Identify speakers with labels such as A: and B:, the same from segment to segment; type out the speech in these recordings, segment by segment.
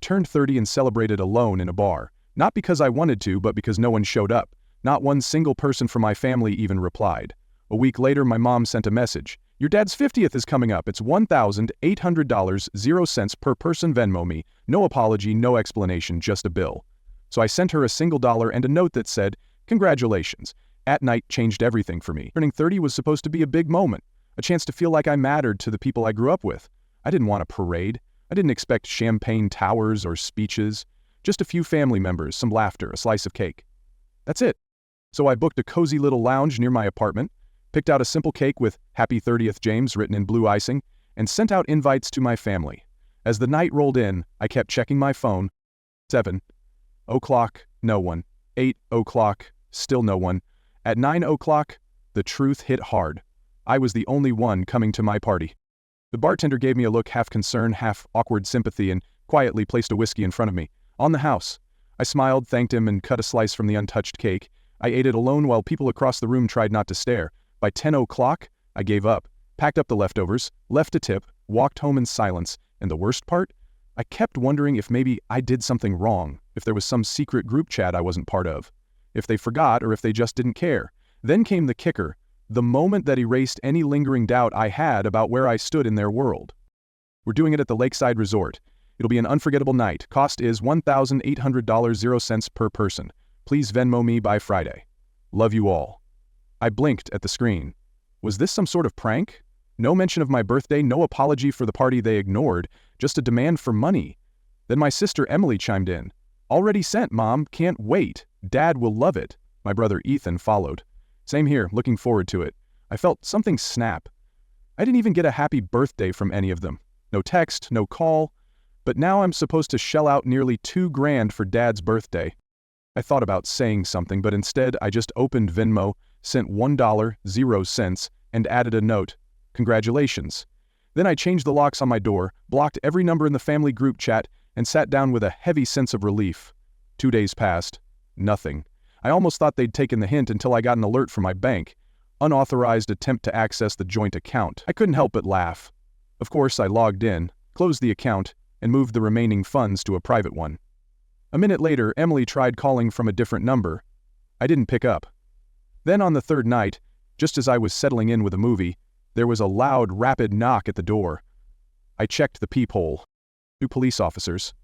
A: turned 30 and celebrated alone in a bar. Not because I wanted to, but because no one showed up. Not one single person from my family even replied. A week later, my mom sent a message. Your dad's 50th is coming up. It's $1,800, 0 cents per person. Venmo me. No apology, no explanation, just a bill. So I sent her a single dollar and a note that said, congratulations. At night changed everything for me. Turning 30 was supposed to be a big moment, a chance to feel like I mattered to the people I grew up with. I didn't want a parade. I didn't expect champagne towers or speeches. Just a few family members, some laughter, a slice of cake. That's it. So I booked a cozy little lounge near my apartment, picked out a simple cake with Happy 30th James written in blue icing, and sent out invites to my family. As the night rolled in, I kept checking my phone. 7 o'clock, no one. 8 o'clock, still no one. At 9 o'clock, the truth hit hard. I was the only one coming to my party. The bartender gave me a look, half concern, half awkward sympathy, and quietly placed a whiskey in front of me. On the house. I smiled, thanked him, and cut a slice from the untouched cake. I ate it alone while people across the room tried not to stare. By 10 o'clock, I gave up, packed up the leftovers, left a tip, walked home in silence, and the worst part? I kept wondering if maybe I did something wrong, if there was some secret group chat I wasn't part of, if they forgot or if they just didn't care. Then came the kicker, the moment that erased any lingering doubt I had about where I stood in their world. We're doing it at the Lakeside Resort. It'll be an unforgettable night. Cost is $1,800, 0 cents per person. Please Venmo me by Friday. Love you all. I blinked at the screen. Was this some sort of prank? No mention of my birthday, no apology for the party they ignored, just a demand for money. Then my sister Emily chimed in. Already sent, Mom. Can't wait. Dad will love it. My brother Ethan followed. Same here, looking forward to it. I felt something snap. I didn't even get a happy birthday from any of them. No text, no call. But now I'm supposed to shell out nearly $2,000 for Dad's birthday. I thought about saying something, but instead I just opened Venmo, sent $1, 0 cents, and added a note. Congratulations. Then I changed the locks on my door, blocked every number in the family group chat, and sat down with a heavy sense of relief. 2 days passed. Nothing. I almost thought they'd taken the hint until I got an alert from my bank. Unauthorized attempt to access the joint account. I couldn't help but laugh. Of course, I logged in, closed the account, and moved the remaining funds to a private one. A minute later, Emily tried calling from a different number. I didn't pick up. Then on the third night, just as I was settling in with a movie, there was a loud, rapid knock at the door. I checked the peephole. 2 police officers.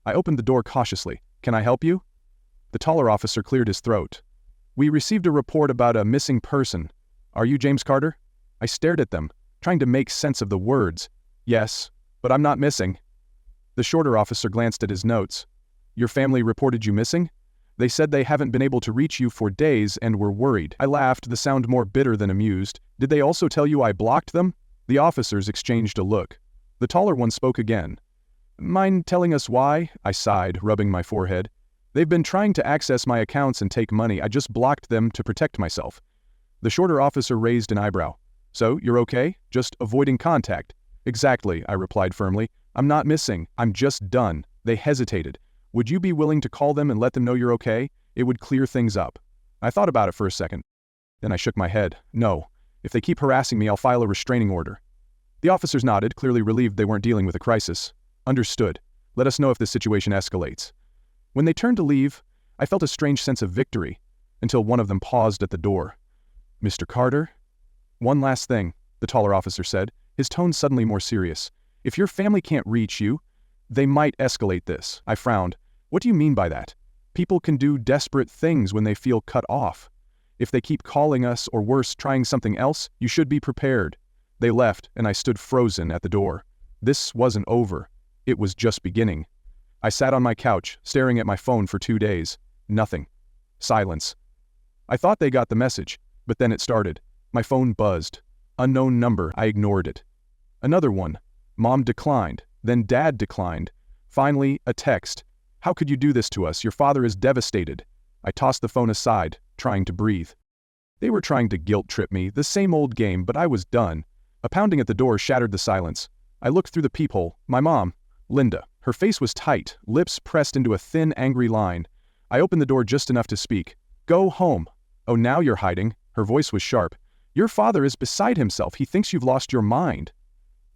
A: I opened the door cautiously. Can I help you? The taller officer cleared his throat. We received a report about a missing person. Are you James Carter? I stared at them, trying to make sense of the words. Yes, but I'm not missing. The shorter officer glanced at his notes. Your family reported you missing? They said they haven't been able to reach you for days and were worried. I laughed, the sound more bitter than amused. Did they also tell you I blocked them? The officers exchanged a look. The taller one spoke again. Mind telling us why? I sighed, rubbing my forehead. They've been trying to access my accounts and take money. I just blocked them to protect myself. The shorter officer raised an eyebrow. So, you're okay? Just avoiding contact? Exactly, I replied firmly. I'm not missing. I'm just done. They hesitated. Would you be willing to call them and let them know you're okay? It would clear things up. I thought about it for a second. Then I shook my head. No. If they keep harassing me, I'll file a restraining order. The officers nodded, clearly relieved they weren't dealing with a crisis. Understood. Let us know if this situation escalates. When they turned to leave, I felt a strange sense of victory, until one of them paused at the door. Mr. Carter? One last thing, the taller officer said, his tone suddenly more serious. If your family can't reach you, they might escalate this. I frowned. What do you mean by that? People can do desperate things when they feel cut off. If they keep calling us, or worse, trying something else, you should be prepared. They left, and I stood frozen at the door. This wasn't over. It was just beginning. I sat on my couch, staring at my phone for 2 days. Nothing. Silence. I thought they got the message, but then it started. My phone buzzed. Unknown number. I ignored it. Another one. Mom declined. Then Dad declined. Finally, a text. How could you do this to us? Your father is devastated. I tossed the phone aside, trying to breathe. They were trying to guilt-trip me, the same old game, but I was done. A pounding at the door shattered the silence. I looked through the peephole. My mom, Linda. Her face was tight, lips pressed into a thin, angry line. I opened the door just enough to speak. Go home. Oh, now you're hiding. Her voice was sharp. Your father is beside himself. He thinks you've lost your mind.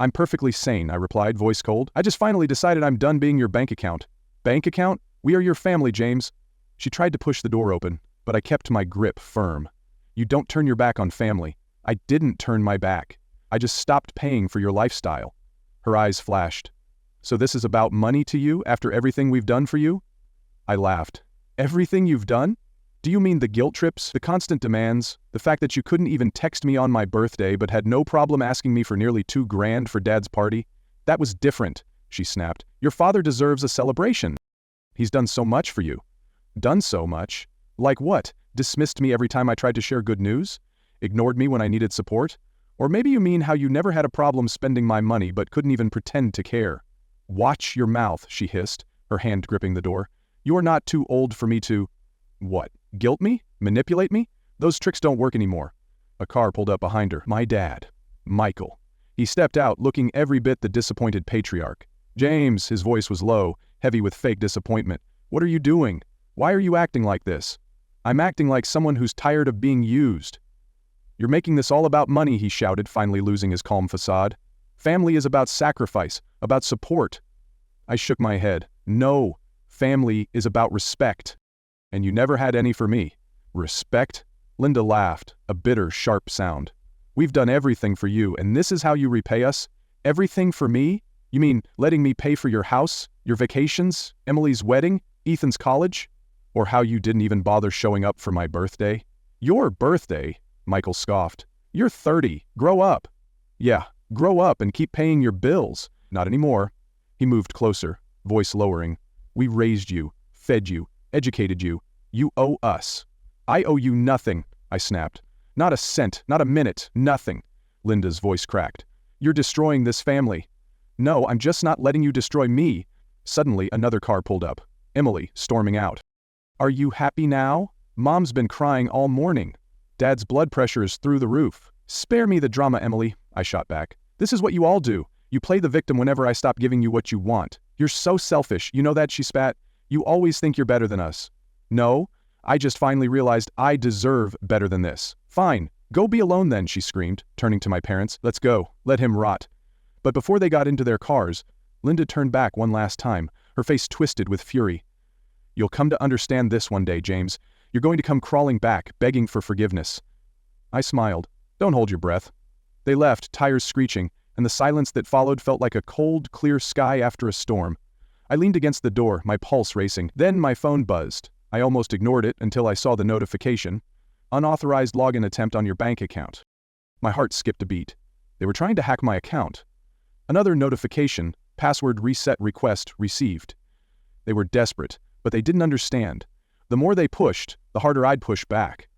A: I'm perfectly sane, I replied, voice cold. I just finally decided I'm done being your bank account. Bank account? We are your family, James. She tried to push the door open, but I kept my grip firm. You don't turn your back on family. I didn't turn my back. I just stopped paying for your lifestyle. Her eyes flashed. So this is about money to you after everything we've done for you? I laughed. Everything you've done? Do you mean the guilt trips, the constant demands, the fact that you couldn't even text me on my birthday but had no problem asking me for nearly $2,000 for Dad's party? That was different, she snapped. Your father deserves a celebration. He's done so much for you. Done so much? Like what? Dismissed me every time I tried to share good news? Ignored me when I needed support? Or maybe you mean how you never had a problem spending my money but couldn't even pretend to care. Watch your mouth, she hissed, her hand gripping the door. You're not too old for me to… What? Guilt me? Manipulate me? Those tricks don't work anymore. A car pulled up behind her. My dad. Michael. He stepped out, looking every bit the disappointed patriarch. James, his voice was low, heavy with fake disappointment. What are you doing? Why are you acting like this? I'm acting like someone who's tired of being used. You're making this all about money, he shouted, finally losing his calm facade. Family is about sacrifice, about support. I shook my head. No, family is about respect. And you never had any for me. Respect? Linda laughed, a bitter, sharp sound. We've done everything for you, and this is how you repay us? Everything for me? You mean letting me pay for your house, your vacations, Emily's wedding, Ethan's college? Or how you didn't even bother showing up for my birthday? Your birthday? Michael scoffed. You're 30. Grow up. Yeah, grow up and keep paying your bills. Not anymore. He moved closer, voice lowering. We raised you, fed you, educated you. You owe us. I owe you nothing, I snapped. Not a cent, not a minute, nothing. Linda's voice cracked. You're destroying this family. No, I'm just not letting you destroy me. Suddenly, another car pulled up. Emily, storming out. Are you happy now? Mom's been crying all morning. Dad's blood pressure is through the roof. Spare me the drama, Emily, I shot back. This is what you all do. You play the victim whenever I stop giving you what you want. You're so selfish, you know that, she spat. You always think you're better than us. No, I just finally realized I deserve better than this. Fine, go be alone then, she screamed, turning to my parents. Let's go, let him rot. But before they got into their cars, Linda turned back one last time, her face twisted with fury. You'll come to understand this one day, James. You're going to come crawling back, begging for forgiveness. I smiled. Don't hold your breath. They left, tires screeching, and the silence that followed felt like a cold, clear sky after a storm. I leaned against the door, my pulse racing. Then my phone buzzed. I almost ignored it until I saw the notification. Unauthorized login attempt on your bank account. My heart skipped a beat. They were trying to hack my account. Another notification, password reset request received. They were desperate, but they didn't understand. The more they pushed, the harder I'd push back.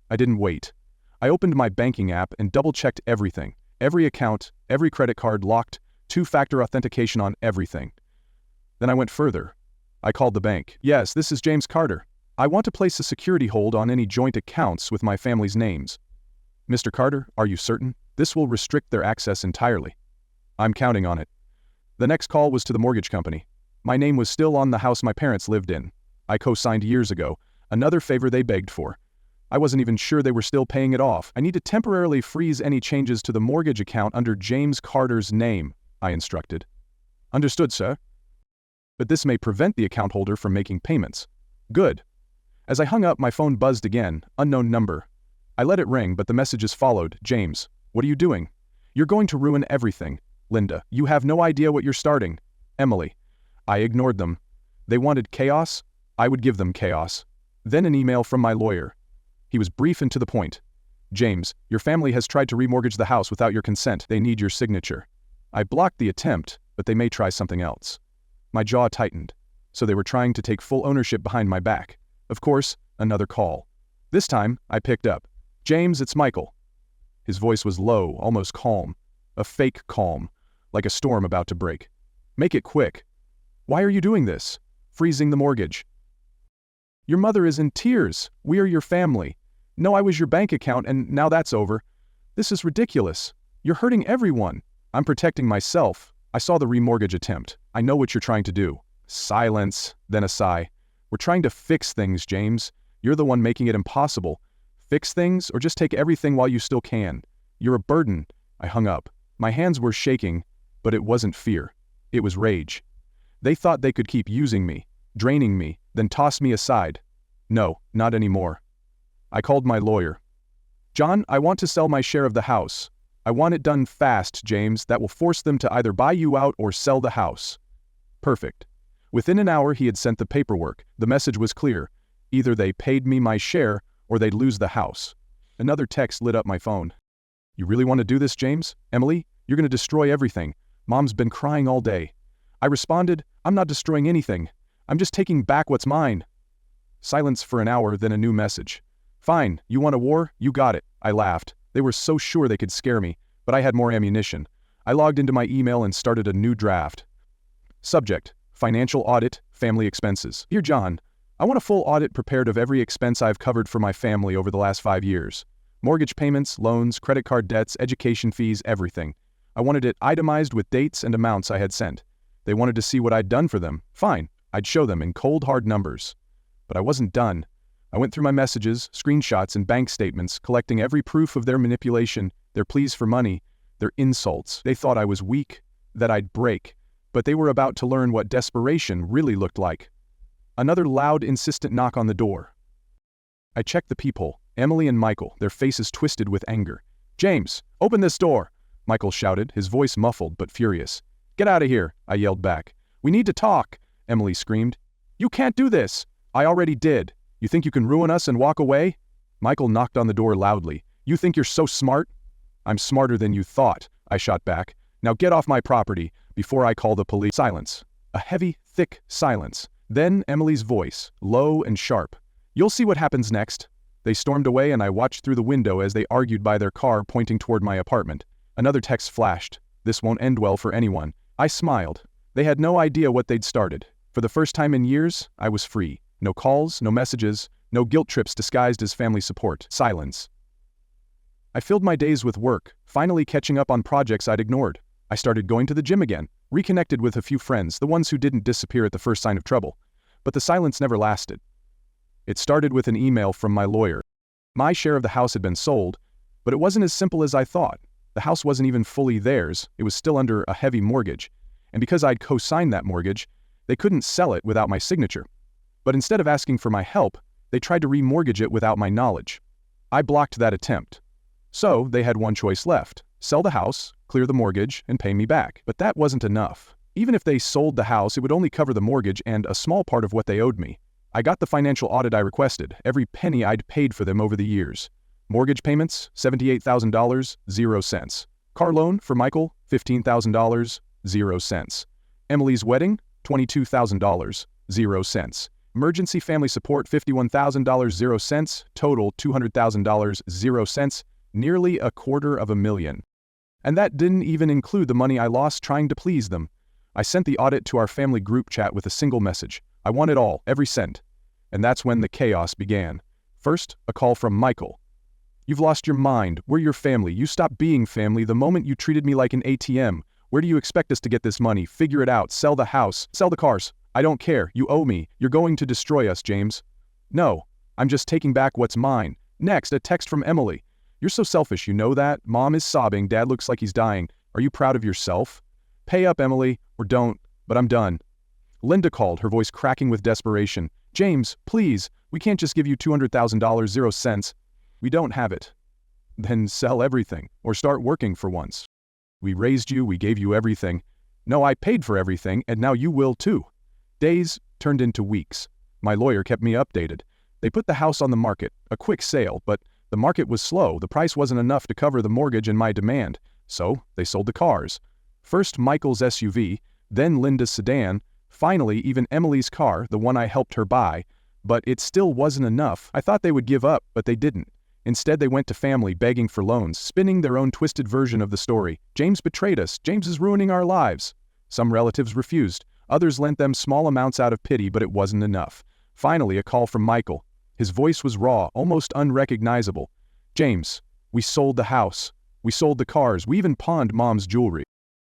A: I didn't wait. I opened my banking app and double-checked everything. Every account, every credit card locked, two-factor authentication on everything. Then I went further. I called the bank. Yes, this is James Carter. I want to place a security hold on any joint accounts with my family's names. Mr. Carter, are you certain? This will restrict their access entirely. I'm counting on it. The next call was to the mortgage company. My name was still on the house my parents lived in. I co-signed years ago, another favor they begged for. I wasn't even sure they were still paying it off. I need to temporarily freeze any changes to the mortgage account under James Carter's name, I instructed. Understood, sir. But this may prevent the account holder from making payments. Good. As I hung up, my phone buzzed again, unknown number. I let it ring, but the messages followed. James, what are you doing? You're going to ruin everything. Linda, you have no idea what you're starting. Emily. I ignored them. They wanted chaos. I would give them chaos. Then an email from my lawyer. He was brief and to the point. James, your family has tried to remortgage the house without your consent. They need your signature. I blocked the attempt, but they may try something else. My jaw tightened. So they were trying to take full ownership behind my back. Of course, another call. This time, I picked up. James, it's Michael. His voice was low, almost calm. A fake calm, like a storm about to break. Make it quick. Why are you doing this? Freezing the mortgage. Your mother is in tears. We are your family. No, I was your bank account and now that's over. This is ridiculous. You're hurting everyone. I'm protecting myself. I saw the remortgage attempt. I know what you're trying to do. Silence, then a sigh. We're trying to fix things, James. You're the one making it impossible. Fix things or just take everything while you still can. You're a burden. I hung up. My hands were shaking, but it wasn't fear. It was rage. They thought they could keep using me. draining me, then tossed me aside. No, not anymore. I called my lawyer. John, I want to sell my share of the house. I want it done fast, James. That will force them to either buy you out or sell the house. Perfect. Within an hour he had sent the paperwork. The message was clear. Either they paid me my share or they'd lose the house. Another text lit up my phone. You really want to do this, James? Emily, you're going to destroy everything. Mom's been crying all day. I responded, I'm not destroying anything. I'm just taking back what's mine. Silence for an hour, then a new message. Fine, you want a war? You got it. I laughed. They were so sure they could scare me, but I had more ammunition. I logged into my email and started a new draft. Subject: Financial Audit, Family Expenses. Dear John, I want a full audit prepared of every expense I've covered for my family over the last 5 years. Mortgage payments, loans, credit card debts, education fees, everything. I wanted it itemized with dates and amounts I had sent. They wanted to see what I'd done for them. Fine, I'd show them in cold hard numbers. But I wasn't done. I went through my messages, screenshots, and bank statements, collecting every proof of their manipulation, their pleas for money, their insults. They thought I was weak, that I'd break, but they were about to learn what desperation really looked like. Another loud, insistent knock on the door. I checked the peephole. Emily and Michael, their faces twisted with anger. James, open this door, Michael shouted, his voice muffled but furious. Get out of here, I yelled back. We need to talk, Emily screamed. You can't do this. I already did. You think you can ruin us and walk away? Michael knocked on the door loudly. You think you're so smart? I'm smarter than you thought, I shot back. Now get off my property before I call the police. Silence. A heavy, thick silence. Then Emily's voice, low and sharp. You'll see what happens next. They stormed away and I watched through the window as they argued by their car pointing toward my apartment. Another text flashed. This won't end well for anyone. I smiled. They had no idea what they'd started. For the first time in years, I was free. No calls, no messages, no guilt trips disguised as family support. Silence. I filled my days with work, finally catching up on projects I'd ignored. I started going to the gym again, reconnected with a few friends, the ones who didn't disappear at the first sign of trouble. But the silence never lasted. It started with an email from my lawyer. My share of the house had been sold, but it wasn't as simple as I thought. The house wasn't even fully theirs, it was still under a heavy mortgage. And because I'd co-signed that mortgage, they couldn't sell it without my signature. But instead of asking for my help, they tried to remortgage it without my knowledge. I blocked that attempt. So they had one choice left: sell the house, clear the mortgage, and pay me back. But that wasn't enough. Even if they sold the house, it would only cover the mortgage and a small part of what they owed me. I got the financial audit I requested, every penny I'd paid for them over the years. Mortgage payments, $78,000, 0 cents. Car loan for Michael, $15,000, 0 cents. Emily's wedding, $22,000, 0 cents. Emergency family support, $51,000, 0 cents. Total, $200,000, 0 cents. Nearly $250,000. And that didn't even include the money I lost trying to please them. I sent the audit to our family group chat with a single message. I want it all, every cent. And that's when the chaos began. First, a call from Michael. You've lost your mind. We're your family. You stopped being family the moment you treated me like an ATM. Where do you expect us to get this money? Figure it out. Sell the house. Sell the cars. I don't care. You owe me. You're going to destroy us, James. No, I'm just taking back what's mine. Next, a text from Emily. You're so selfish, you know that? Mom is sobbing. Dad looks like he's dying. Are you proud of yourself? Pay up, Emily, or don't, but I'm done. Linda called, her voice cracking with desperation. James, please, we can't just give you $200,000, 0 cents. We don't have it. Then sell everything, or start working for once. We raised you, we gave you everything. No, I paid for everything, and now you will too. Days turned into weeks. My lawyer kept me updated. They put the house on the market, a quick sale, but the market was slow. The price wasn't enough to cover the mortgage and my demand. So they sold the cars. First Michael's SUV, then Linda's sedan, finally even Emily's car, the one I helped her buy. But it still wasn't enough. I thought they would give up, but they didn't. Instead, they went to family begging for loans, spinning their own twisted version of the story. James betrayed us. James is ruining our lives. Some relatives refused. Others lent them small amounts out of pity, but it wasn't enough. Finally, a call from Michael. His voice was raw, almost unrecognizable. James, we sold the house. We sold the cars. We even pawned Mom's jewelry.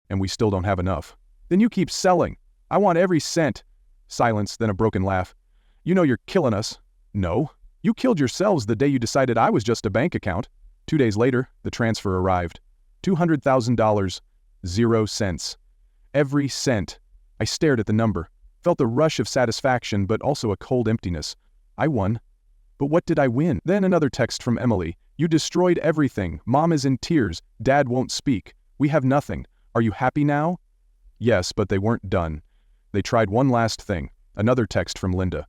A: And we still don't have enough. Then you keep selling. I want every cent. Silence, then a broken laugh. You know you're killing us. No. You killed yourselves the day you decided I was just a bank account. 2 days later, the transfer arrived. $200,000, 0 cents. Every cent. I stared at the number. Felt a rush of satisfaction but also a cold emptiness. I won. But what did I win? Then another text from Emily. You destroyed everything. Mom is in tears. Dad won't speak. We have nothing. Are you happy now? Yes, but they weren't done. They tried one last thing. Another text from Linda.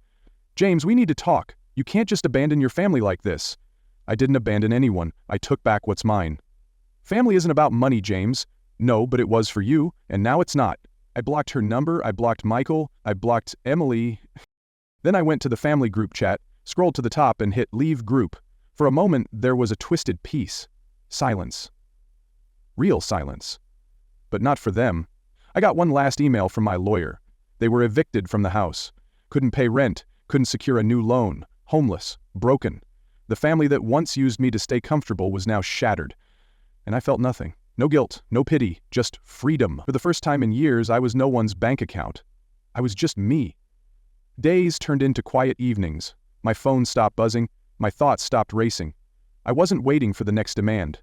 A: James, we need to talk. You can't just abandon your family like this. I didn't abandon anyone. I took back what's mine. Family isn't about money, James. No, but it was for you, and now it's not. I blocked her number, I blocked Michael, I blocked Emily. Then I went to the family group chat, scrolled to the top and hit leave group. For a moment, there was a twisted peace. Silence. Real silence. But not for them. I got one last email from my lawyer. They were evicted from the house. Couldn't pay rent, couldn't secure a new loan, homeless, broken. The family that once used me to stay comfortable was now shattered. And I felt nothing. No guilt, no pity, just freedom. For the first time in years, I was no one's bank account. I was just me. Days turned into quiet evenings. My phone stopped buzzing. My thoughts stopped racing. I wasn't waiting for the next demand.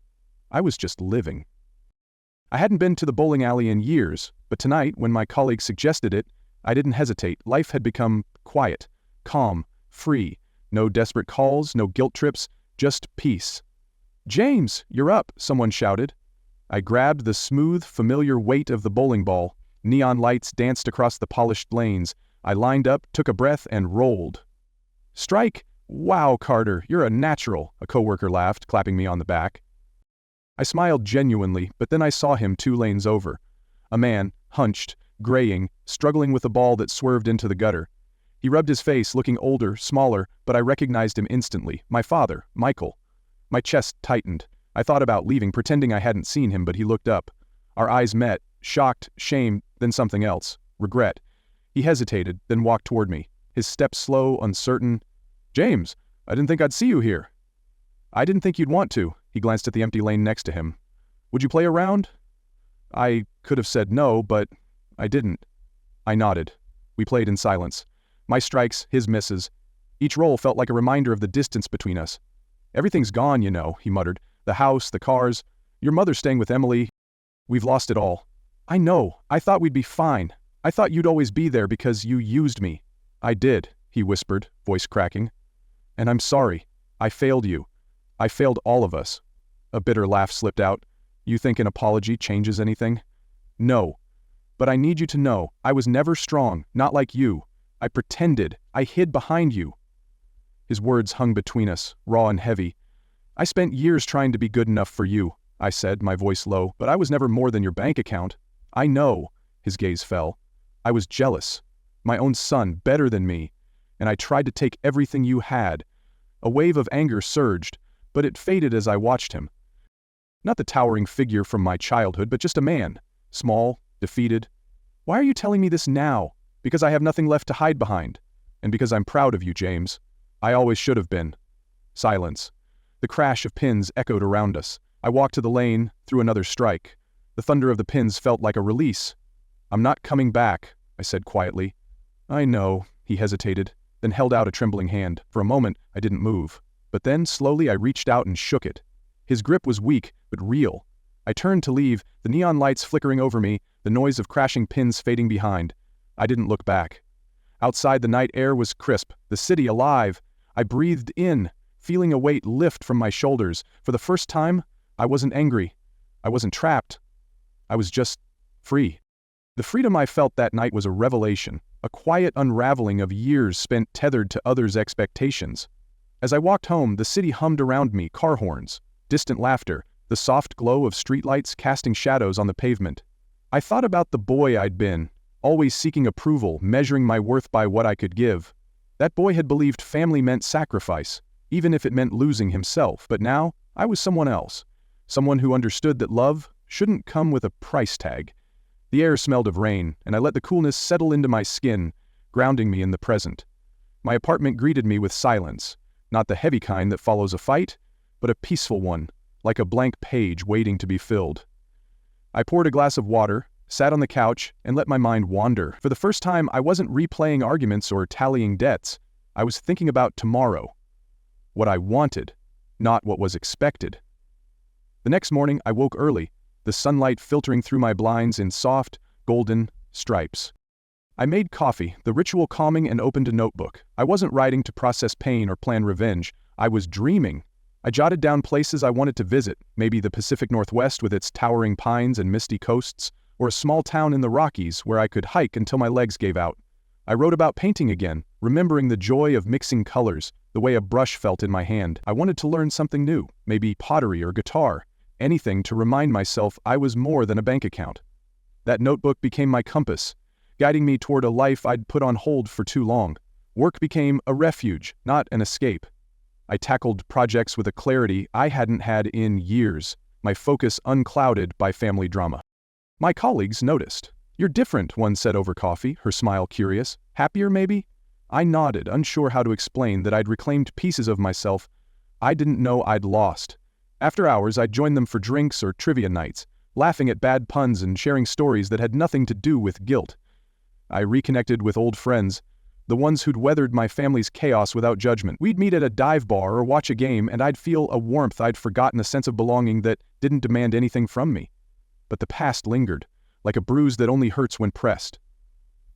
A: I was just living. I hadn't been to the bowling alley in years, but tonight, when my colleague suggested it, I didn't hesitate. Life had become quiet, calm, free. No desperate calls, no guilt trips, just peace. James, you're up, someone shouted. I grabbed the smooth, familiar weight of the bowling ball. Neon lights danced across the polished lanes. I lined up, took a breath, and rolled. Strike! Wow, Carter, you're a natural, a coworker laughed, clapping me on the back. I smiled genuinely, but then I saw him 2 lanes over. A man, hunched, graying, struggling with a ball that swerved into the gutter. He rubbed his face, looking older, smaller, but I recognized him instantly. My father, Michael. My chest tightened. I thought about leaving, pretending I hadn't seen him, but he looked up. Our eyes met, shocked, shame, then something else, regret. He hesitated, then walked toward me, his step slow, uncertain. James, I didn't think I'd see you here. I didn't think you'd want to. He glanced at the empty lane next to him. Would you play a round? I could have said no, but I didn't. I nodded. We played in silence. My strikes, his misses. Each roll felt like a reminder of the distance between us. Everything's gone, you know, he muttered. The house, the cars, your mother's staying with Emily. We've lost it all. I know. I thought we'd be fine. I thought you'd always be there because you used me. I did, he whispered, voice cracking. And I'm sorry. I failed you. I failed all of us. A bitter laugh slipped out. You think an apology changes anything? No. But I need you to know, I was never strong, not like you. I pretended. I hid behind you. His words hung between us, raw and heavy. I spent years trying to be good enough for you, I said, my voice low, but I was never more than your bank account. I know. His gaze fell. I was jealous. My own son, better than me. And I tried to take everything you had. A wave of anger surged, but it faded as I watched him. Not the towering figure from my childhood, but just a man. Small, defeated. Why are you telling me this now? Because I have nothing left to hide behind. And because I'm proud of you, James. I always should have been. Silence. The crash of pins echoed around us. I walked to the lane, threw another strike. The thunder of the pins felt like a release. I'm not coming back, I said quietly. I know, he hesitated, then held out a trembling hand. For a moment, I didn't move. But then, slowly, I reached out and shook it. His grip was weak, but real. I turned to leave, the neon lights flickering over me, the noise of crashing pins fading behind. I didn't look back. Outside, the night air was crisp, the city alive. I breathed in, feeling a weight lift from my shoulders. For the first time, I wasn't angry. I wasn't trapped. I was just free. The freedom I felt that night was a revelation, a quiet unraveling of years spent tethered to others' expectations. As I walked home, the city hummed around me, car horns, distant laughter, the soft glow of streetlights casting shadows on the pavement. I thought about the boy I'd been, always seeking approval, measuring my worth by what I could give. That boy had believed family meant sacrifice, even if it meant losing himself. But now, I was someone else. Someone who understood that love shouldn't come with a price tag. The air smelled of rain, and I let the coolness settle into my skin, grounding me in the present. My apartment greeted me with silence, not the heavy kind that follows a fight, but a peaceful one, like a blank page waiting to be filled. I poured a glass of water, sat on the couch, and let my mind wander. For the first time, I wasn't replaying arguments or tallying debts. I was thinking about tomorrow. What I wanted, not what was expected. The next morning, I woke early, the sunlight filtering through my blinds in soft, golden stripes. I made coffee, the ritual calming, and opened a notebook. I wasn't writing to process pain or plan revenge. I was dreaming. I jotted down places I wanted to visit, maybe the Pacific Northwest with its towering pines and misty coasts, or a small town in the Rockies where I could hike until my legs gave out. I wrote about painting again, remembering the joy of mixing colors, the way a brush felt in my hand. I wanted to learn something new, maybe pottery or guitar, anything to remind myself I was more than a bank account. That notebook became my compass, guiding me toward a life I'd put on hold for too long. Work became a refuge, not an escape. I tackled projects with a clarity I hadn't had in years, my focus unclouded by family drama. My colleagues noticed. "You're different," one said over coffee, her smile curious. "Happier, maybe?" I nodded, unsure how to explain that I'd reclaimed pieces of myself I didn't know I'd lost. After hours, I'd join them for drinks or trivia nights, laughing at bad puns and sharing stories that had nothing to do with guilt. I reconnected with old friends, the ones who'd weathered my family's chaos without judgment. We'd meet at a dive bar or watch a game, and I'd feel a warmth I'd forgotten, a sense of belonging that didn't demand anything from me. But the past lingered, like a bruise that only hurts when pressed.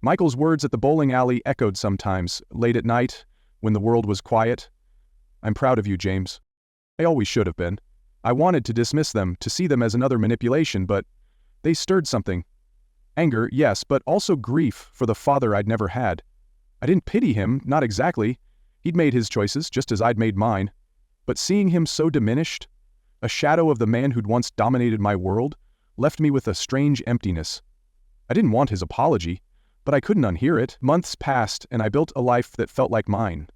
A: Michael's words at the bowling alley echoed sometimes, late at night, when the world was quiet. "I'm proud of you, James." I always should have been. I wanted to dismiss them, to see them as another manipulation, but they stirred something. Anger, yes, but also grief for the father I'd never had. I didn't pity him, not exactly. He'd made his choices, just as I'd made mine. But seeing him so diminished, a shadow of the man who'd once dominated my world, left me with a strange emptiness. I didn't want his apology, but I couldn't unhear it. Months passed, and I built a life that felt like mine.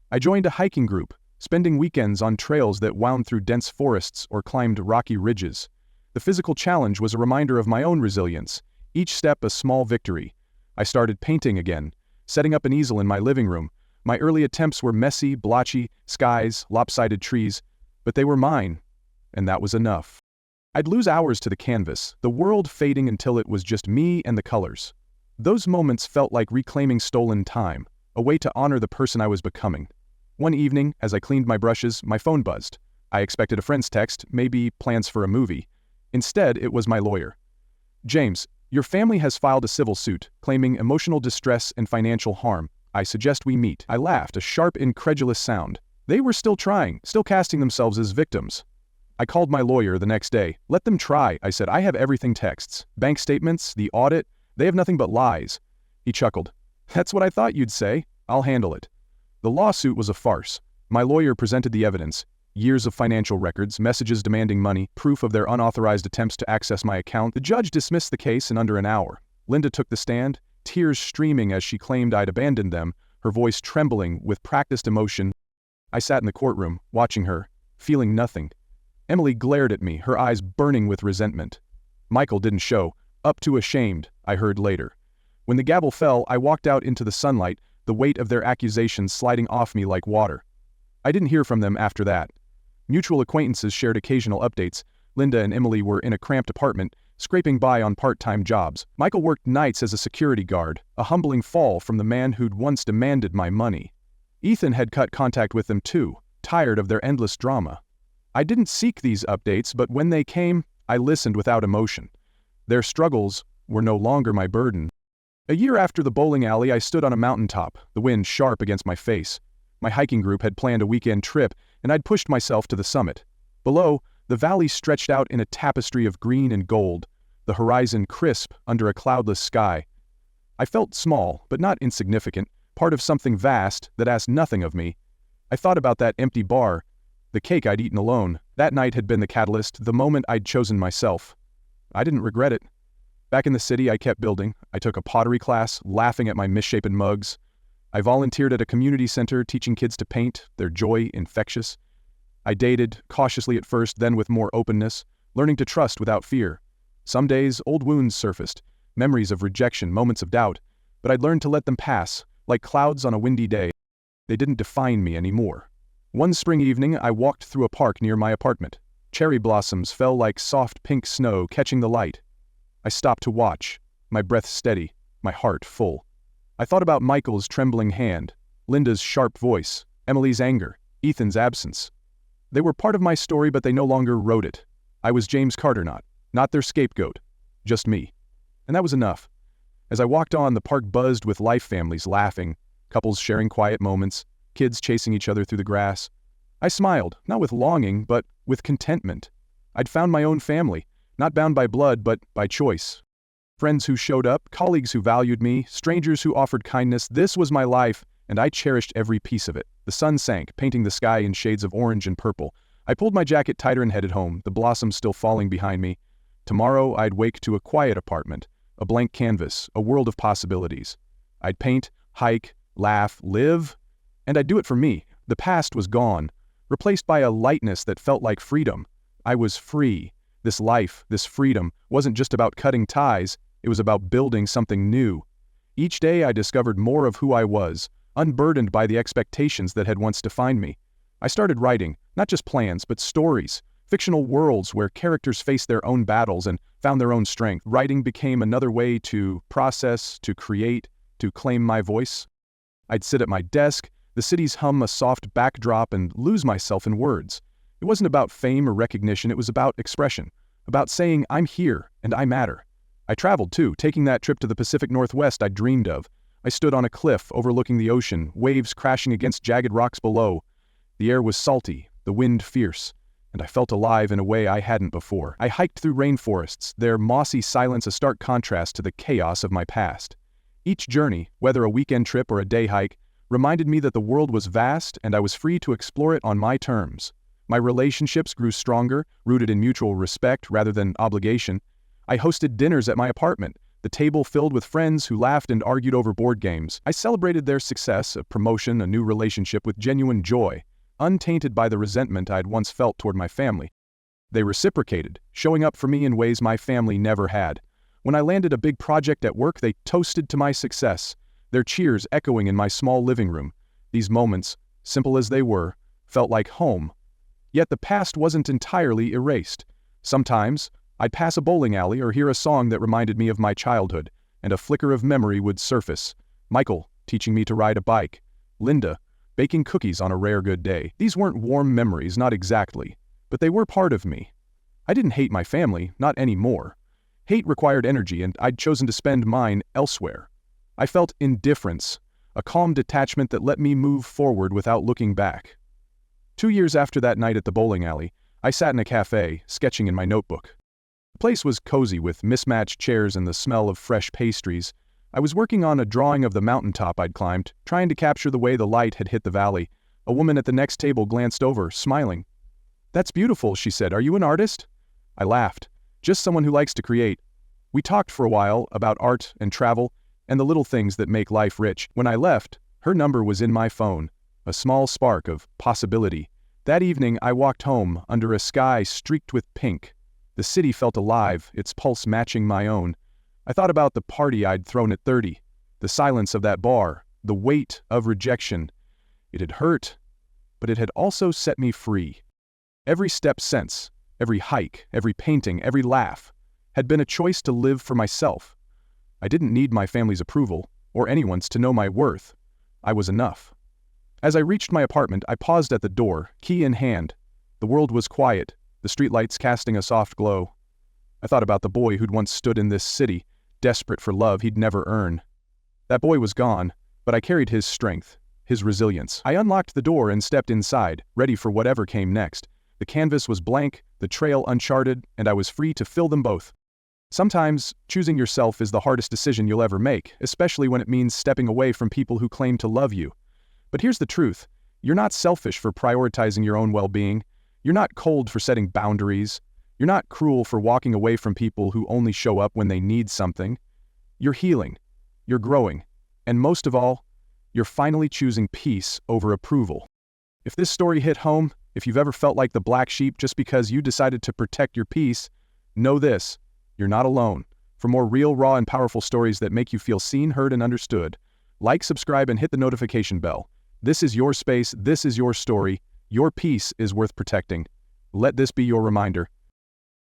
A: I joined a hiking group, spending weekends on trails that wound through dense forests or climbed rocky ridges. The physical challenge was a reminder of my own resilience, each step a small victory. I started painting again, setting up an easel in my living room. My early attempts were messy, blotchy, skies, lopsided trees, but they were mine, and that was enough. I'd lose hours to the canvas, the world fading until it was just me and the colors. Those moments felt like reclaiming stolen time, a way to honor the person I was becoming. One evening, as I cleaned my brushes, my phone buzzed. I expected a friend's text, maybe plans for a movie. Instead, it was my lawyer. "James, your family has filed a civil suit, claiming emotional distress and financial harm. I suggest we meet." I laughed, a sharp, incredulous sound. They were still trying, still casting themselves as victims. I called my lawyer the next day. "Let them try," I said. "I have everything: texts, bank statements, the audit. They have nothing but lies." He chuckled. "That's what I thought you'd say. I'll handle it." The lawsuit was a farce. My lawyer presented the evidence: years of financial records, messages demanding money, proof of their unauthorized attempts to access my account. The judge dismissed the case in under an hour. Linda took the stand, tears streaming as she claimed I'd abandoned them, her voice trembling with practiced emotion. I sat in the courtroom, watching her, feeling nothing. Emily glared at me, her eyes burning with resentment. Michael didn't show, up too ashamed, I heard later. When the gavel fell, I walked out into the sunlight, the weight of their accusations sliding off me like water. I didn't hear from them after that. Mutual acquaintances shared occasional updates. Linda and Emily were in a cramped apartment, scraping by on part-time jobs. Michael worked nights as a security guard, a humbling fall from the man who'd once demanded my money. Ethan had cut contact with them too, tired of their endless drama. I didn't seek these updates, but when they came, I listened without emotion. Their struggles were no longer my burden. A year after the bowling alley, I stood on a mountaintop, the wind sharp against my face. My hiking group had planned a weekend trip, and I'd pushed myself to the summit. Below, the valley stretched out in a tapestry of green and gold, the horizon crisp under a cloudless sky. I felt small, but not insignificant, part of something vast that asked nothing of me. I thought about that empty bar, the cake I'd eaten alone. That night had been the catalyst, the moment I'd chosen myself. I didn't regret it. Back in the city, I kept building. I took a pottery class, laughing at my misshapen mugs. I volunteered at a community center, teaching kids to paint, their joy infectious. I dated, cautiously at first, then with more openness, learning to trust without fear. Some days, old wounds surfaced, memories of rejection, moments of doubt, but I'd learned to let them pass, like clouds on a windy day. They didn't define me anymore. One spring evening, I walked through a park near my apartment. Cherry blossoms fell like soft pink snow, catching the light. I stopped to watch, my breath steady, my heart full. I thought about Michael's trembling hand, Linda's sharp voice, Emily's anger, Ethan's absence. They were part of my story, but they no longer wrote it. I was James Carter, not their scapegoat, just me. And that was enough. As I walked on, the park buzzed with life, families laughing, couples sharing quiet moments, kids chasing each other through the grass. I smiled, not with longing, but with contentment. I'd found my own family, not bound by blood, but by choice. Friends who showed up, colleagues who valued me, strangers who offered kindness. This was my life, and I cherished every piece of it. The sun sank, painting the sky in shades of orange and purple. I pulled my jacket tighter and headed home, the blossoms still falling behind me. Tomorrow I'd wake to a quiet apartment, a blank canvas, a world of possibilities. I'd paint, hike, laugh, live, and I'd do it for me. The past was gone, replaced by a lightness that felt like freedom. I was free. This life, this freedom, wasn't just about cutting ties, it was about building something new. Each day I discovered more of who I was, unburdened by the expectations that had once defined me. I started writing, not just plans, but stories, fictional worlds where characters faced their own battles and found their own strength. Writing became another way to process, to create, to claim my voice. I'd sit at my desk, the city's hum a soft backdrop, and lose myself in words. It wasn't about fame or recognition, it was about expression, about saying, I'm here and I matter. I traveled too, taking that trip to the Pacific Northwest I'd dreamed of. I stood on a cliff overlooking the ocean, waves crashing against jagged rocks below. The air was salty, the wind fierce, and I felt alive in a way I hadn't before. I hiked through rainforests, their mossy silence a stark contrast to the chaos of my past. Each journey, whether a weekend trip or a day hike, reminded me that the world was vast and I was free to explore it on my terms. My relationships grew stronger, rooted in mutual respect rather than obligation. I hosted dinners at my apartment, the table filled with friends who laughed and argued over board games. I celebrated their success, a promotion, a new relationship with genuine joy, untainted by the resentment I'd once felt toward my family. They reciprocated, showing up for me in ways my family never had. When I landed a big project at work, they toasted to my success, their cheers echoing in my small living room. These moments, simple as they were, felt like home. Yet the past wasn't entirely erased. Sometimes, I'd pass a bowling alley or hear a song that reminded me of my childhood, and a flicker of memory would surface. Michael, teaching me to ride a bike. Linda, baking cookies on a rare good day. These weren't warm memories, not exactly, but they were part of me. I didn't hate my family, not anymore. Hate required energy, and I'd chosen to spend mine elsewhere. I felt indifference, a calm detachment that let me move forward without looking back. 2 years after that night at the bowling alley, I sat in a cafe, sketching in my notebook. The place was cozy with mismatched chairs and the smell of fresh pastries. I was working on a drawing of the mountaintop I'd climbed, trying to capture the way the light had hit the valley. A woman at the next table glanced over, smiling. "That's beautiful," she said. "Are you an artist?" I laughed. "Just someone who likes to create." We talked for a while about art and travel and the little things that make life rich. When I left, her number was in my phone, a small spark of possibility. That evening I walked home under a sky streaked with pink. The city felt alive, its pulse matching my own. I thought about the party I'd thrown at 30, the silence of that bar, the weight of rejection. It had hurt, but it had also set me free. Every step since, every hike, every painting, every laugh, had been a choice to live for myself. I didn't need my family's approval, or anyone's to know my worth. I was enough. As I reached my apartment, I paused at the door, key in hand. The world was quiet, the streetlights casting a soft glow. I thought about the boy who'd once stood in this city, desperate for love he'd never earn. That boy was gone, but I carried his strength, his resilience. I unlocked the door and stepped inside, ready for whatever came next. The canvas was blank, the trail uncharted, and I was free to fill them both. Sometimes, choosing yourself is the hardest decision you'll ever make, especially when it means stepping away from people who claim to love you. But here's the truth. You're not selfish for prioritizing your own well-being. You're not cold for setting boundaries. You're not cruel for walking away from people who only show up when they need something. You're healing. You're growing. And most of all, you're finally choosing peace over approval. If this story hit home, if you've ever felt like the black sheep just because you decided to protect your peace, know this. You're not alone. For more real, raw, and powerful stories that make you feel seen, heard, and understood, like, subscribe, and hit the notification bell. This is your space. This is your story. Your peace is worth protecting. Let this be your reminder.